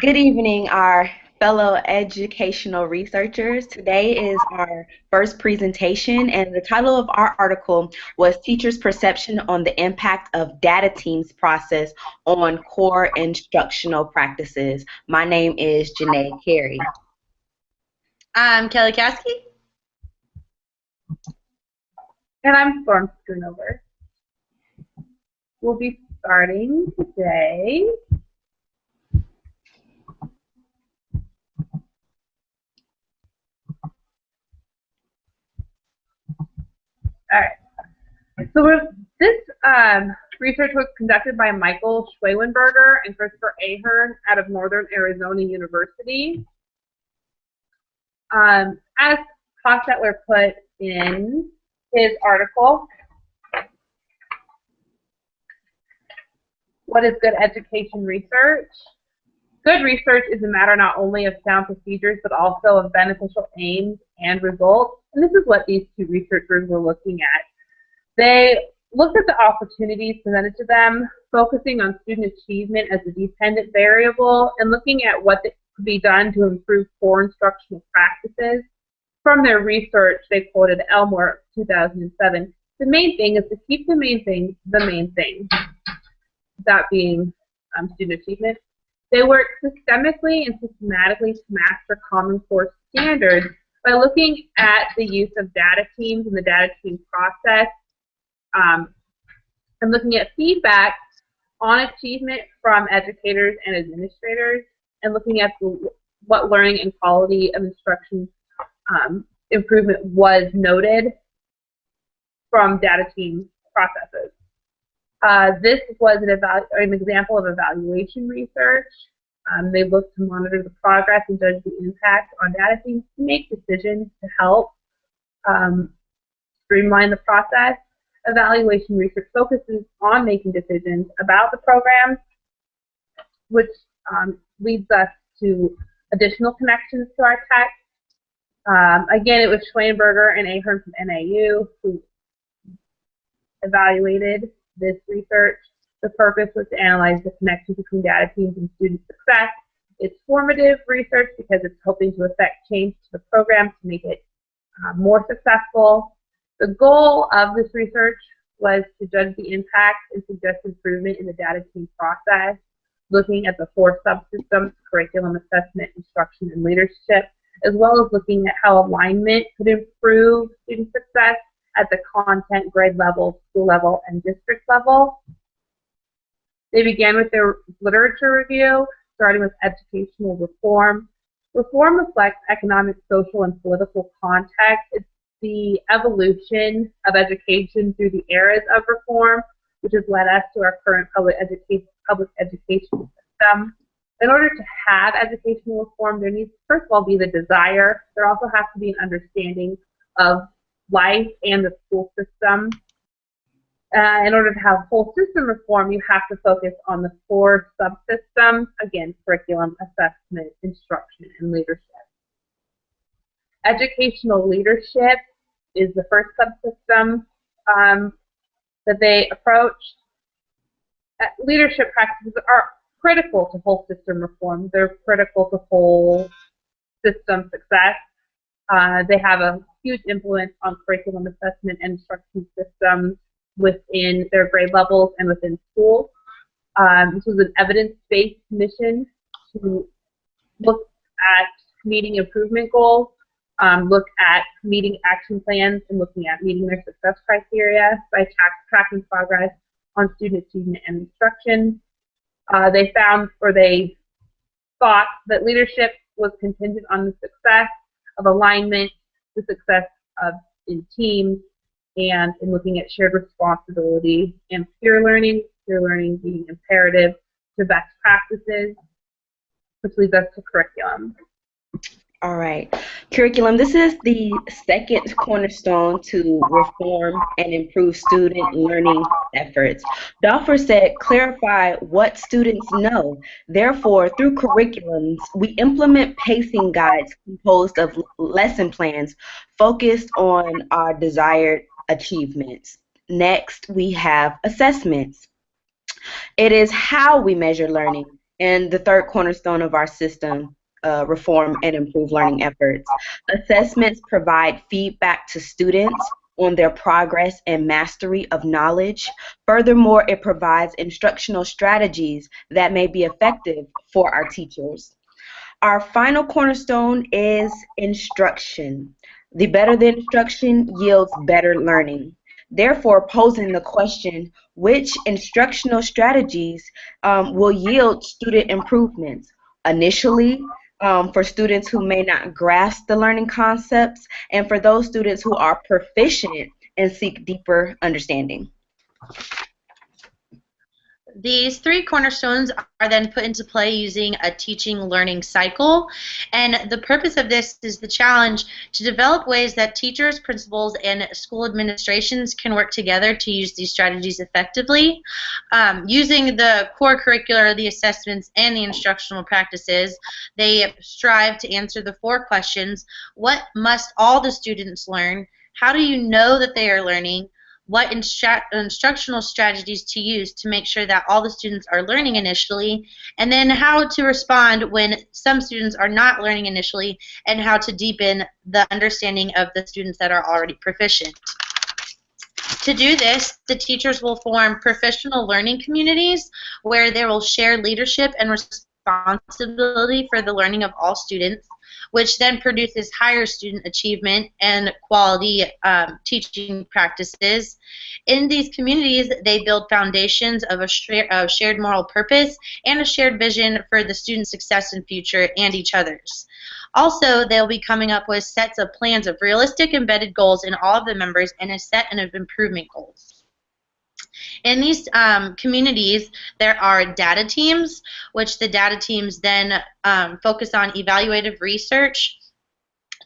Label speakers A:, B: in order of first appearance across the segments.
A: Good evening, our fellow educational researchers. Today is our first presentation, and the title of our article was Teachers' Perception on the Impact of Data Teams Process on Core Instructional Practices. My name is Janae Carey.
B: I'm Kelly Caskey.
C: And I'm from Schoonover. We'll be starting today. All right. So this research was conducted by Michael Schwanenberger and Christopher Ahearn out of Northern Arizona University. As Hostetler put in his article, what is good education research? Good research is a matter not only of sound procedures, but also of beneficial aims and results. And this is what these two researchers were looking at. They looked at the opportunities presented to them, focusing on student achievement as a dependent variable, and looking at what could be done to improve core instructional practices. From their research, they quoted Elmore 2007. The main thing is to keep the main thing the main thing, that being student achievement. They work systemically and systematically to master Common Core standards by looking at the use of data teams and the data team process, and looking at feedback on achievement from educators and administrators, and looking at what learning and quality of instruction improvement was noted from data team processes. This was an example of evaluation research. They looked to monitor the progress and judge the impact on data teams to make decisions to help streamline the process. Evaluation research focuses on making decisions about the program, which leads us to additional connections to our text. Again, it was Schwanenberger and Ahearn from NAU who evaluated this research. The purpose was to analyze the connection between data teams and student success. It's formative research because it's hoping to affect change to the program to make it more successful. The goal of this research was to judge the impact and suggest improvement in the data team process, looking at the 4 subsystems: curriculum, assessment, instruction, and leadership, as well as looking at how alignment could improve student success at the content, grade level, school level, and district level. They began with their literature review, starting with educational reform. Reform reflects economic, social, and political context. It's the evolution of education through the eras of reform, which has led us to our current public education system. In order to have educational reform, there needs to, first of all, be the desire. There also has to be an understanding of life and the school system. In order to have whole system reform, you have to focus on the 4 subsystems: again, curriculum, assessment, instruction, and leadership. Educational leadership is the first subsystem that they approached. Leadership practices are critical to whole system reform. They're critical to whole system success. They have a huge influence on curriculum assessment and instruction systems within their grade levels and within schools. This was an evidence-based mission to look at meeting improvement goals, look at meeting action plans, and looking at meeting their success criteria by tracking progress on student achievement and instruction. They found, or they thought, that leadership was contingent on the success of alignment, the success in teams, and in looking at shared responsibility and peer learning being imperative to best practices, which leads us to curriculum.
A: All right. Curriculum. This is the second cornerstone to reform and improve student learning efforts. Doffer said, clarify what students know. Therefore, through curriculums, we implement pacing guides composed of lesson plans focused on our desired achievements. Next, we have assessments. It is how we measure learning. And the third cornerstone of our system, reform and improve learning efforts. Assessments provide feedback to students on their progress and mastery of knowledge. Furthermore, it provides instructional strategies that may be effective for our teachers. Our final cornerstone is instruction. The better the instruction yields better learning. Therefore, posing the question, which instructional strategies will yield student improvements? Initially, for students who may not grasp the learning concepts, and for those students who are proficient and seek deeper understanding.
B: These three cornerstones are then put into play using a teaching learning cycle. And the purpose of this is the challenge to develop ways that teachers, principals, and school administrations can work together to use these strategies effectively. Using the core curricular, the assessments, and the instructional practices, they strive to answer the four questions: what must all the students learn? How do you know that they are learning? What instructional strategies to use to make sure that all the students are learning initially, and then how to respond when some students are not learning initially, and how to deepen the understanding of the students that are already proficient. To do this, the teachers will form professional learning communities where they will share leadership and responsibility for the learning of all students, which then produces higher student achievement and quality teaching practices. In these communities, they build foundations of a shared moral purpose and a shared vision for the student's success in future and each other's. Also, they'll be coming up with sets of plans of realistic embedded goals in all of the members and a set of improvement goals. In these communities, there are data teams, which the data teams then focus on evaluative research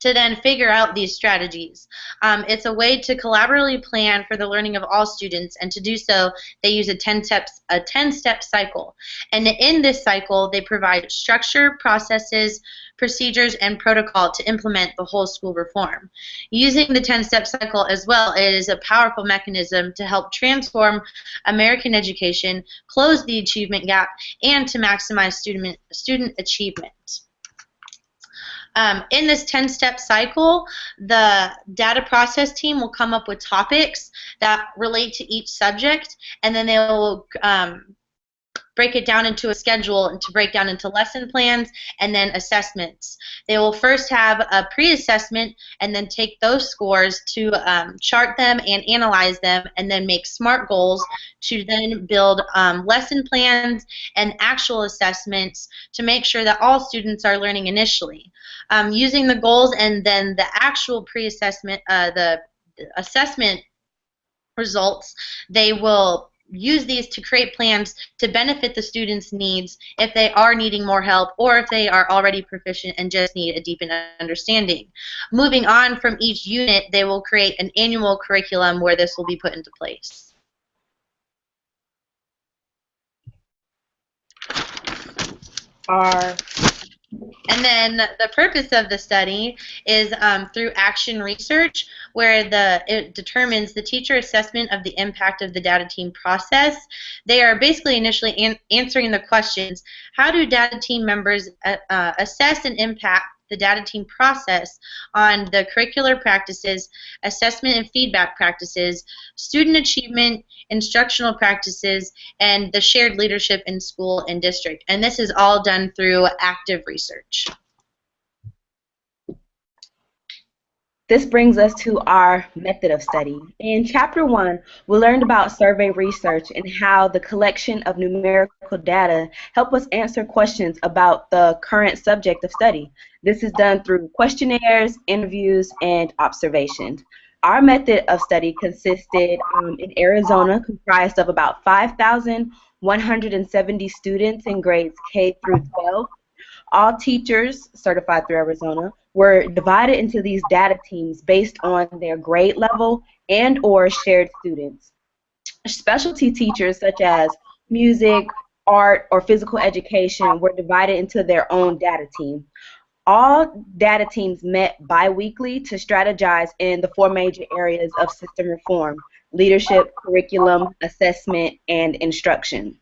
B: to then figure out these strategies. It's a way to collaboratively plan for the learning of all students, and to do so, they use a 10-step cycle. And in this cycle, they provide structure, processes, procedures, and protocol to implement the whole school reform. Using the 10-step cycle as well, it is a powerful mechanism to help transform American education, close the achievement gap, and to maximize student achievement. In this 10-step cycle, the data process team will come up with topics that relate to each subject, and then they will break it down into a schedule and to break down into lesson plans and then assessments. They will first have a pre-assessment and then take those scores to chart them and analyze them, and then make SMART goals to then build lesson plans and actual assessments to make sure that all students are learning initially. Using the goals and then the actual pre-assessment, the assessment results, they will use these to create plans to benefit the students' needs if they are needing more help, or if they are already proficient and just need a deepened understanding. Moving on from each unit, they will create an annual curriculum where this will be put into place. And then the purpose of the study is through action research, where it determines the teacher assessment of the impact of the data team process. They are basically initially answering the questions: how do data team members assess and impact the data team process on the curricular practices, assessment and feedback practices, student achievement, instructional practices, and the shared leadership in school and district. And this is all done through active research.
A: This brings us to our method of study. In Chapter 1, we learned about survey research and how the collection of numerical data help us answer questions about the current subject of study. This is done through questionnaires, interviews, and observations. Our method of study consisted in Arizona, comprised of about 5,170 students in grades K through 12. All teachers certified through Arizona were divided into these data teams based on their grade level and or shared students. Specialty teachers such as music, art, or physical education were divided into their own data team. All data teams met bi-weekly to strategize in the four major areas of system reform: leadership, curriculum, assessment, and instruction.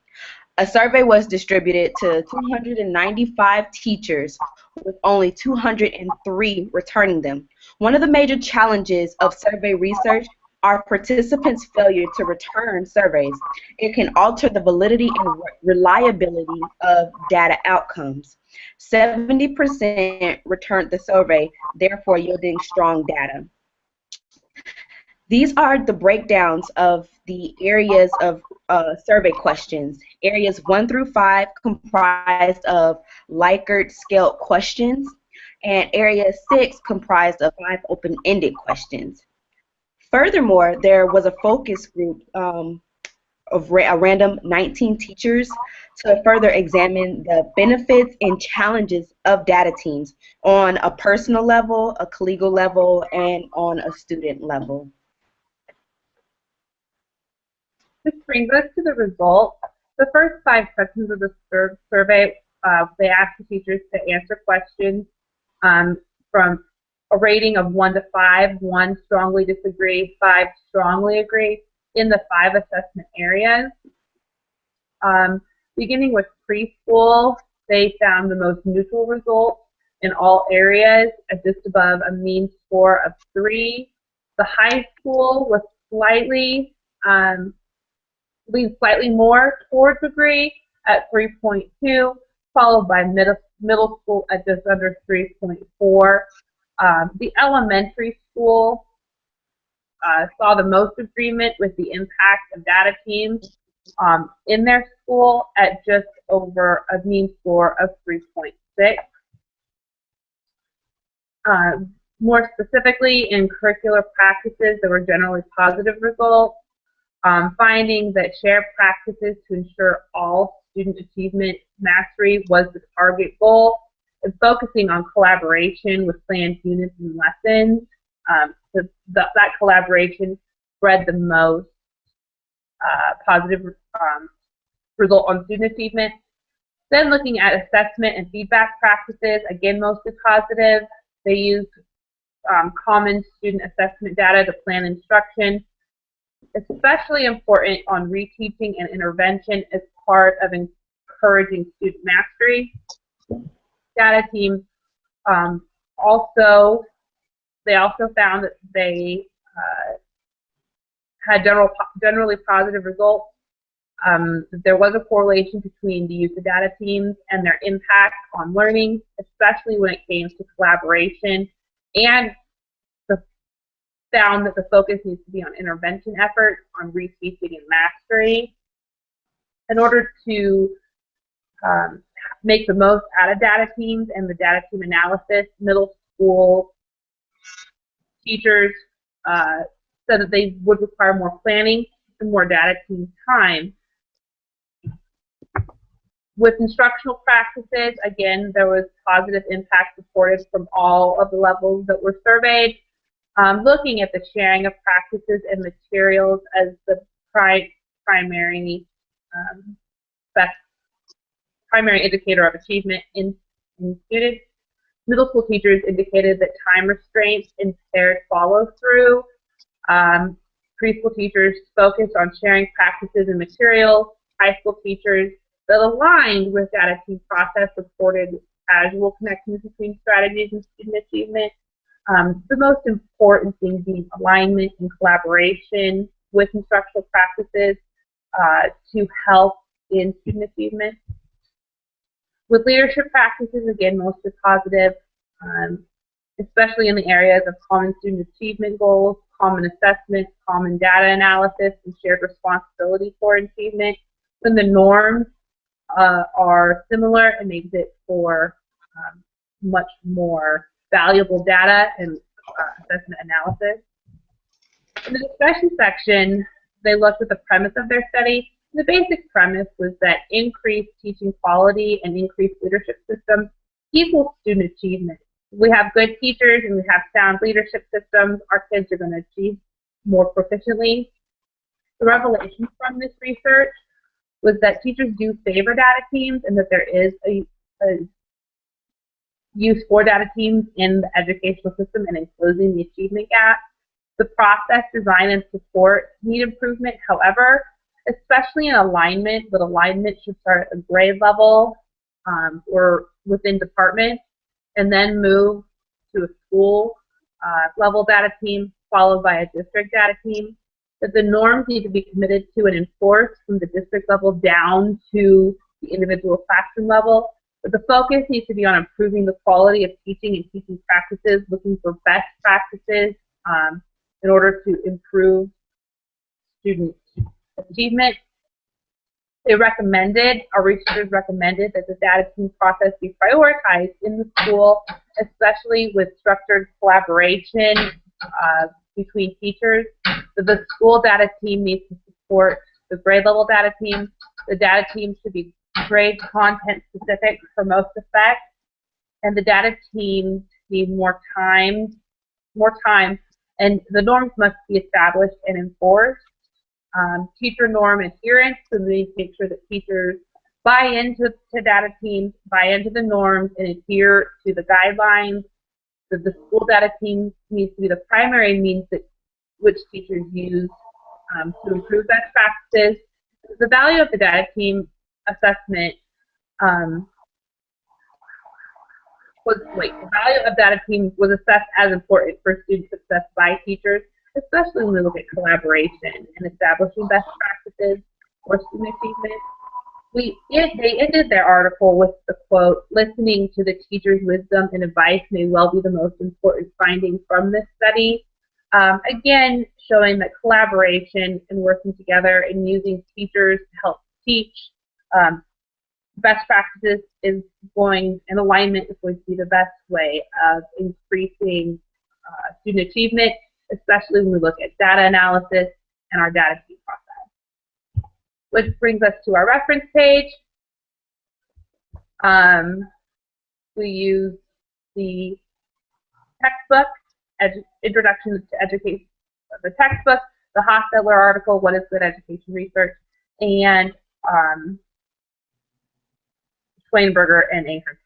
A: A survey was distributed to 295 teachers, with only 203 returning them. One of the major challenges of survey research are participants' failure to return surveys. It can alter the validity and reliability of data outcomes. 70% returned the survey, therefore yielding strong data. These are the breakdowns of the areas of survey questions. Areas 1 through 5 comprised of Likert scaled questions, and area 6 comprised of 5 open-ended questions. Furthermore, there was a focus group of a random 19 teachers to further examine the benefits and challenges of data teams on a personal level, a collegial level, and on a student level.
C: This brings us to the results. The first 5 sections of the survey, they asked the teachers to answer questions from a rating of 1 to 5, 1 strongly disagree, 5 strongly agree, in the 5 assessment areas. Beginning with preschool, they found the most neutral results in all areas, at just above a mean score of 3. The high school was leans slightly more towards agree at 3.2, followed by middle school at just under 3.4. The elementary school saw the most agreement with the impact of data teams in their school at just over a mean score of 3.6. More specifically, in curricular practices, there were generally positive results, finding that shared practices to ensure all student achievement mastery was the target goal, and focusing on collaboration with planned units and lessons. That collaboration spread the most positive result on student achievement. Then looking at assessment and feedback practices, again mostly positive. They used common student assessment data to plan instruction, especially important on reteaching and intervention as part of encouraging student mastery. Data teams also found that they had generally positive results. There was a correlation between the use of data teams and their impact on learning, especially when it came to collaboration, and found that the focus needs to be on intervention efforts, on reteaching and mastery. In order to make the most out of data teams and the data team analysis, middle school teachers said that they would require more planning and more data team time. With instructional practices, again, there was positive impact reported from all of the levels that were surveyed. Looking at the sharing of practices and materials as the primary indicator of achievement in students. Middle school teachers indicated that time restraints impaired follow-through. Preschool teachers focused on sharing practices and materials. High school teachers that aligned with data team process reported casual connections between strategies and student achievement. The most important thing being alignment and collaboration with instructional practices to help in student achievement. With leadership practices, again, mostly positive, especially in the areas of common student achievement goals, common assessment, common data analysis, and shared responsibility for achievement. When the norms are similar, it makes it for much more valuable data and assessment analysis. In the discussion section, they looked at the premise of their study. The basic premise was that increased teaching quality and increased leadership systems equals student achievement. If we have good teachers and we have sound leadership systems, our kids are going to achieve more proficiently. The revelation from this research was that teachers do favor data teams and that there is a use for data teams in the educational system and in closing the achievement gap. The process, design, and support need improvement. However, especially in alignment, but alignment should start at a grade level or within departments, and then move to a school level data team, followed by a district data team. That the norms need to be committed to and enforced from the district level down to the individual classroom level. But the focus needs to be on improving the quality of teaching and teaching practices, looking for best practices in order to improve student achievement. Our researchers recommended that the data team process be prioritized in the school, especially with structured collaboration between teachers. So the school data team needs to support the grade level data team. The data team should be grade content specific for most effect, and the data teams need more time, and the norms must be established and enforced. Teacher norm adherence, so we need to make sure that teachers buy into data teams, buy into the norms, and adhere to the guidelines. So the school data team needs to be the primary means that which teachers use to improve best practices. The value of the data team assessment the value of data teams was assessed as important for student success by teachers, especially when we look at collaboration and establishing best practices for student achievement. They ended their article with the quote, "Listening to the teacher's wisdom and advice may well be the most important finding from this study." Again, showing that collaboration and working together and using teachers to help teach best practices is going, and alignment is going to be the best way of increasing student achievement, especially when we look at data analysis and our data team process. Which brings us to our reference page. We use the textbook, Introduction to Education, the textbook, the Hostetler article, What is Good Education Research, and Schwanenberger and Ahearn.